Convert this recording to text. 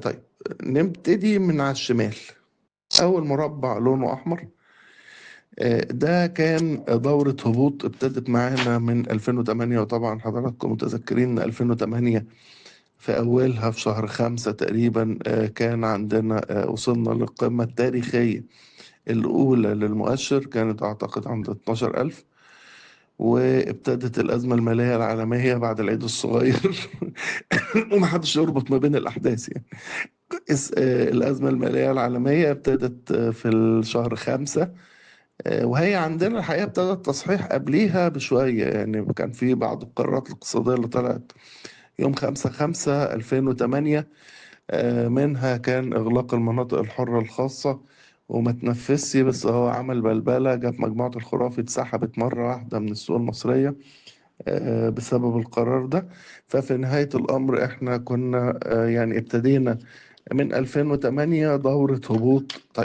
طيب، نبتدي من على الشمال. أول مربع لونه أحمر، ده كان دورة هبوط ابتدت معانا من 2008. وطبعا حضراتكم متذكرين إن 2008 في أولها في شهر 5 تقريبا كان عندنا وصلنا للقمة التاريخية الأولى للمؤشر، كانت أعتقد عند 12,000. وابتدت الأزمة المالية العالمية بعد العيد الصغير ومحدش يربط ما بين الأحداث يعني. الأزمة المالية العالمية ابتدت في الشهر 5. وهي عندنا الحقيقة ابتدت تصحيح قبليها بشوية، يعني كان في بعض القرارات الاقتصادية اللي طلعت يوم 5/5/2008. منها كان إغلاق المناطق الحرة الخاصة وما تنفذش، بس هو عمل بلبلة، جت مجموعة الخرافي اتسحبت مرة واحدة من السوق المصرية بسبب القرار ده. ففي نهاية الأمر احنا كنا يعني ابتدينا من 2008 دورة هبوط. طيب